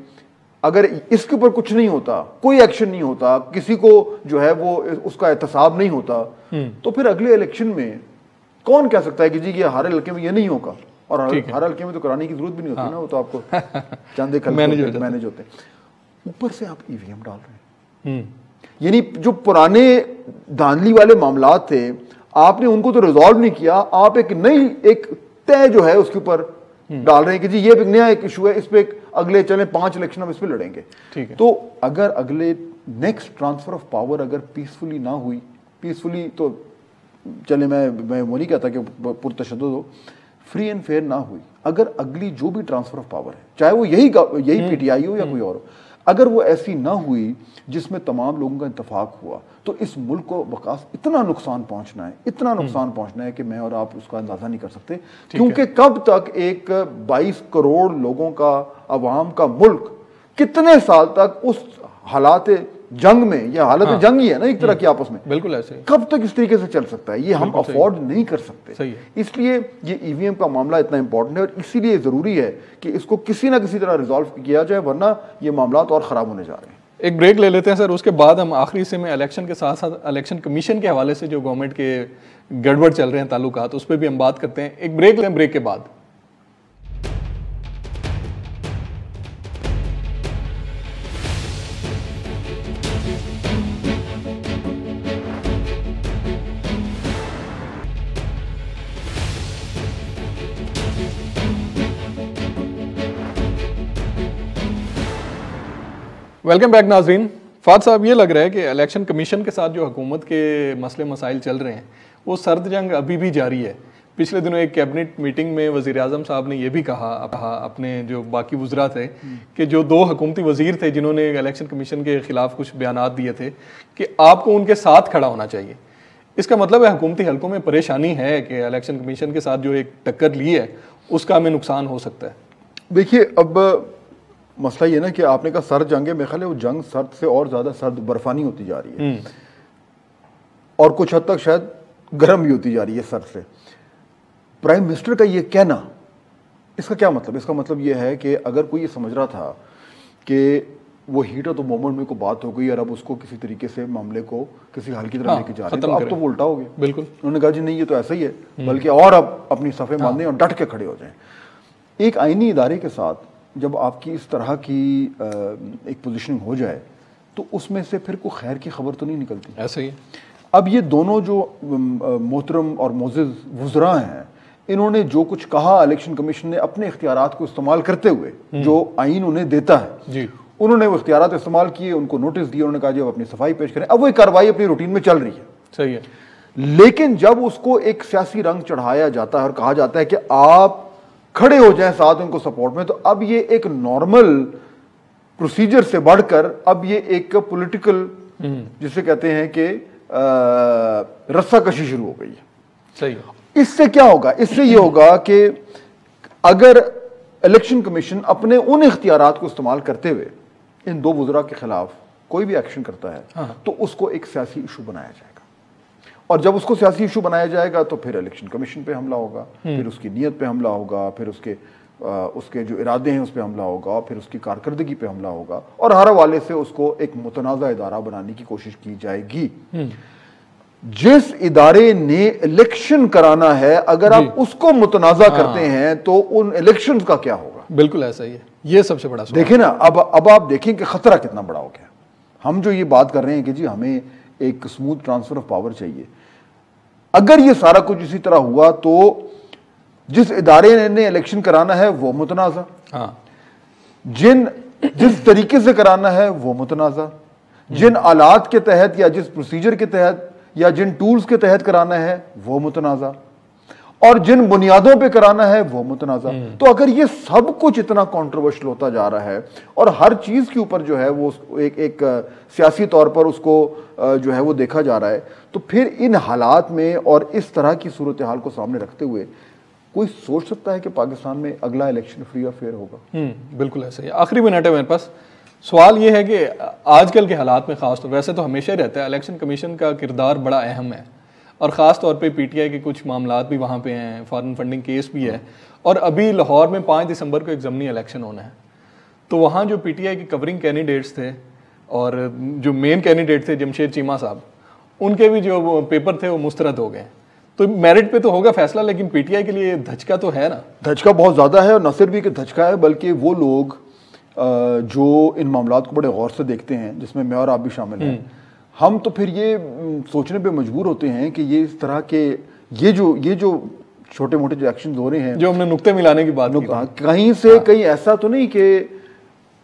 اگر اس کے اوپر کچھ نہیں ہوتا، کوئی ایکشن نہیں ہوتا، کسی کو جو ہے وہ اس کا احتساب نہیں ہوتا، تو پھر اگلے الیکشن میں کون کہہ سکتا ہے کہ جی یہ ہر حلقے میں یہ نہیں ہوگا. اور ہر حلقے میں تو کرانے کی ضرورت بھی نہیں ہوتی نا، وہ تو آپ کو چند ایک مینیج ہوتے ہیں. اوپر سے آپ ای وی ایم ڈال رہے ہیں. یعنی جو پرانے دھاندلی والے معاملات تھے آپ نے ان کو تو ریزالو نہیں کیا، آپ ایک نئی ایک طے جو ہے اس کے اوپر ڈال رہے ہیں کہ جی یہ ایک نیا ایک ایشو ہے، اس پہ اگلے چلیں 5 الیکشن ہم اس پہ لڑیں گے. تو اگر اگلے نیکسٹ ٹرانسفر آف پاور اگر پیسفلی نہ ہوئی، پیسفلی تو چلے میں وہ نہیں کہتا کہ پرتشدد ہو، فری اینڈ فیئر نہ ہوئی، اگر اگلی جو بھی ٹرانسفر آف پاور ہے چاہے وہ یہی پی ٹی آئی ہو یا کوئی اور ہو، اگر وہ ایسی نہ ہوئی جس میں تمام لوگوں کا اتفاق ہوا تو اس ملک کو وقاص اتنا نقصان پہنچنا ہے کہ میں اور آپ اس کا اندازہ نہیں کر سکتے. کیونکہ کب تک ایک 22 کروڑ لوگوں کا عوام کا ملک کتنے سال تک اس حالات جنگ میں، یہ حالت جنگ ہی ہے نا ایک طرح کی آپس میں، بالکل ایسے کب تک اس طریقے سے چل سکتا ہے؟ یہ ہم افورڈ نہیں کر سکتے. اس لیے یہ ای وی ایم کا معاملہ اتنا امپورٹنٹ ہے اور اسی لیے ضروری ہے کہ اس کو کسی نہ کسی طرح ریزالو کیا جائے، ورنہ یہ معاملات اور خراب ہونے جا رہے ہیں. ایک بریک لے لیتے ہیں سر، اس کے بعد ہم آخری حصے میں الیکشن کے ساتھ ساتھ الیکشن کمیشن کے حوالے سے جو گورنمنٹ کے گڑبڑ چل رہے ہیں تعلقات، اس پہ بھی ہم بات کرتے ہیں. ایک بریک لیں، بریک کے بعد. ویلکم بیک ناظرین. فہد صاحب، یہ لگ رہا ہے کہ الیکشن کمیشن کے ساتھ جو حکومت کے مسئلے مسائل چل رہے ہیں وہ سرد جنگ ابھی بھی جاری ہے. پچھلے دنوں ایک کیبنٹ میٹنگ میں وزیر اعظم صاحب نے یہ بھی کہا اپنے جو باقی وزراء تھے کہ جو 2 حکومتی وزیر تھے جنہوں نے الیکشن کمیشن کے خلاف کچھ بیانات دیے تھے کہ آپ کو ان کے ساتھ کھڑا ہونا چاہیے. اس کا مطلب ہے حکومتی حلقوں میں پریشانی ہے کہ الیکشن کمیشن کے ساتھ جو ایک ٹکر لی ہے اس کا ہمیں نقصان ہو سکتا ہے. دیکھیے، اب مسئلہ یہ نا کہ آپ نے کہا سرد جنگ ہے، میرے خیال ہے وہ جنگ سرد سے اور زیادہ سرد برفانی ہوتی جا رہی ہے اور کچھ حد تک شاید گرم بھی ہوتی جا رہی ہے سرد سے. پرائم منسٹر کا یہ کہنا، اس کا کیا مطلب؟ اس کا مطلب یہ ہے کہ اگر کوئی یہ سمجھ رہا تھا کہ وہ ہیٹ آف دا مومنٹ میں کوئی بات ہو گئی اور اب اس کو کسی طریقے سے معاملے کو کسی حل کی طرف لے کے جا رہے ہیں، تو اب تو وہ الٹا ہو گیا. بالکل، انہوں نے کہا جی نہیں یہ تو ایسا ہی ہے، بلکہ اور اب اپنی صفیں باندھیں اور ڈٹ کے کھڑے ہو جائیں. ایک آئینی ادارے کے ساتھ جب آپ کی اس طرح کی ایک پوزیشننگ ہو جائے تو اس میں سے پھر کوئی خیر کی خبر تو نہیں نکلتی. ایسا ہی ہے. اب یہ دونوں جو محترم اور معزز وزراء ہیں، انہوں نے جو کچھ کہا الیکشن کمیشن نے اپنے اختیارات کو استعمال کرتے ہوئے جو آئین انہیں دیتا ہے، انہوں نے وہ اختیارات استعمال کیے، ان کو نوٹس دیے، انہوں نے کہا جی اب اپنی صفائی پیش کریں. اب وہ کارروائی اپنی روٹین میں چل رہی ہے. صحیح ہے. لیکن جب اس کو ایک سیاسی رنگ چڑھایا جاتا ہے اور کہا جاتا ہے کہ آپ کھڑے ہو جائیں ساتھ ان کو سپورٹ میں، تو اب یہ ایک نارمل پروسیجر سے بڑھ کر اب یہ ایک پولیٹیکل جسے کہتے ہیں کہ رسہ کشی شروع ہو گئی ہے. صحیح. اس سے کیا ہوگا؟ اس سے یہ ہوگا کہ اگر الیکشن کمیشن اپنے ان اختیارات کو استعمال کرتے ہوئے ان 2 وزراء کے خلاف کوئی بھی ایکشن کرتا ہے تو اس کو ایک سیاسی ایشو بنایا جائے گا، اور جب اس کو سیاسی ایشو بنایا جائے گا تو پھر الیکشن کمیشن پہ حملہ ہوگا، پھر اس کی نیت پہ حملہ ہوگا، پھر اس کے جو ارادے ہیں اس پہ حملہ ہوگا، پھر اس کی کارکردگی پہ حملہ ہوگا، اور ہر حوالے سے اس کو ایک متنازع ادارہ بنانے کی کوشش کی جائے گی. جس ادارے نے الیکشن کرانا ہے اگر آپ اس کو متنازع کرتے ہیں تو ان الیکشنز کا کیا ہوگا؟ بالکل ایسا ہی ہے. یہ سب سے بڑا سوال. دیکھیں نا، اب آپ دیکھیں کہ خطرہ کتنا بڑا ہو گیا. ہم جو یہ بات کر رہے ہیں کہ جی ہمیں ایک اسموتھ ٹرانسفر آف پاور چاہیے، اگر یہ سارا کچھ اسی طرح ہوا تو جس ادارے نے الیکشن کرانا ہے وہ متنازع، جس طریقے سے کرانا ہے وہ متنازع، جن آلات کے تحت یا جس پروسیجر کے تحت یا جن ٹولز کے تحت کرانا ہے وہ متنازع، اور جن بنیادوں پہ کرانا ہے وہ متنازع. تو اگر یہ سب کچھ اتنا کنٹروورشل ہوتا جا رہا ہے اور ہر چیز کے اوپر جو ہے وہ ایک سیاسی طور پر اس کو جو ہے وہ دیکھا جا رہا ہے، تو پھر ان حالات میں اور اس طرح کی صورتحال کو سامنے رکھتے ہوئے کوئی سوچ سکتا ہے کہ پاکستان میں اگلا الیکشن فری اور فیئر ہوگا؟ بالکل ایسا ہی. آخری منٹ ہے میرے پاس. سوال یہ ہے کہ آج کل کے حالات میں خاص طور، ویسے تو ہمیشہ ہی رہتا ہے، الیکشن کمیشن کا کردار بڑا اہم ہے، اور خاص طور پہ پی ٹی آئی کے کچھ معاملات بھی وہاں پہ ہیں، فارن فنڈنگ کیس بھی ہے، اور ابھی لاہور میں 5 دسمبر کو ایک ضمنی الیکشن ہونا ہے. تو وہاں جو پی ٹی آئی کے کورنگ کینڈیڈیٹس تھے اور جو مین کینڈیڈیٹ تھے جمشید چیمہ صاحب، ان کے بھی جو پیپر تھے وہ مسترد ہو گئے. تو میرٹ پہ تو ہوگا فیصلہ، لیکن پی ٹی آئی کے لیے دھچکا تو ہے نا. دھچکا بہت زیادہ ہے، اور نہ صرف بھی کہ دھچکا ہے بلکہ وہ لوگ جو ان معاملات کو بڑے غور سے دیکھتے ہیں، جس میں میں اور آپ بھی شامل ہیں، ہم تو پھر یہ سوچنے پہ مجبور ہوتے ہیں کہ یہ اس طرح کے یہ جو چھوٹے موٹے جو ایکشنز ہو رہے ہیں، جو ہم نے نقطے ملانے کی بات کی، کہیں سے کہیں ایسا تو نہیں کہ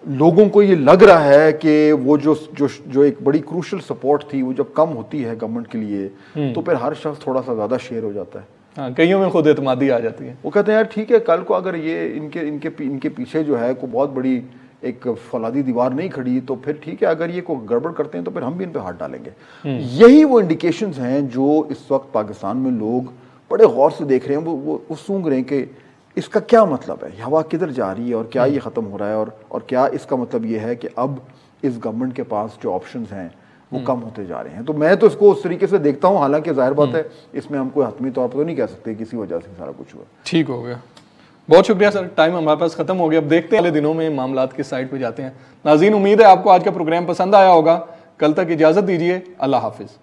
لوگوں کو یہ لگ رہا ہے کہ وہ جو ایک بڑی کروشل سپورٹ تھی وہ جب کم ہوتی ہے گورنمنٹ کے لیے تو پھر ہر شخص تھوڑا سا زیادہ شیئر ہو جاتا ہے. کئیوں میں خود اعتمادی آ جاتی ہے. وہ کہتے ہیں یار ٹھیک ہے، کل کو اگر یہ ان کے پیچھے جو ہے کوئی بہت بڑی ایک فولادی دیوار نہیں کھڑی تو پھر ٹھیک ہے، اگر یہ کوئی گڑبڑ کرتے ہیں تو پھر ہم بھی ان پہ ہاتھ ڈالیں گے. یہی وہ انڈیکیشنز ہیں جو اس وقت پاکستان میں لوگ بڑے غور سے دیکھ رہے ہیں. وہ سونگ رہے ہیں کہ اس کا کیا مطلب ہے، ہوا کدھر جا رہی ہے اور کیا یہ ختم ہو رہا ہے، اور کیا اس کا مطلب یہ ہے کہ اب اس گورنمنٹ کے پاس جو آپشنز ہیں وہ کم ہوتے جا رہے ہیں. تو میں تو اس کو اس طریقے سے دیکھتا ہوں، حالانکہ ظاہر بات ہے اس میں ہم کوئی حتمی طور پر تو نہیں کہہ سکتے کسی وجہ سے سارا کچھ ہوا. ٹھیک ہو گیا، بہت شکریہ سر، ٹائم ہمارے پاس ختم ہو گیا. اب دیکھتے ہیں اگلے دنوں میں معاملات کس سائڈ پہ جاتے ہیں. ناظرین، امید ہے آپ کو آج کا پروگرام پسند آیا ہوگا. کل تک اجازت دیجیے، اللہ حافظ.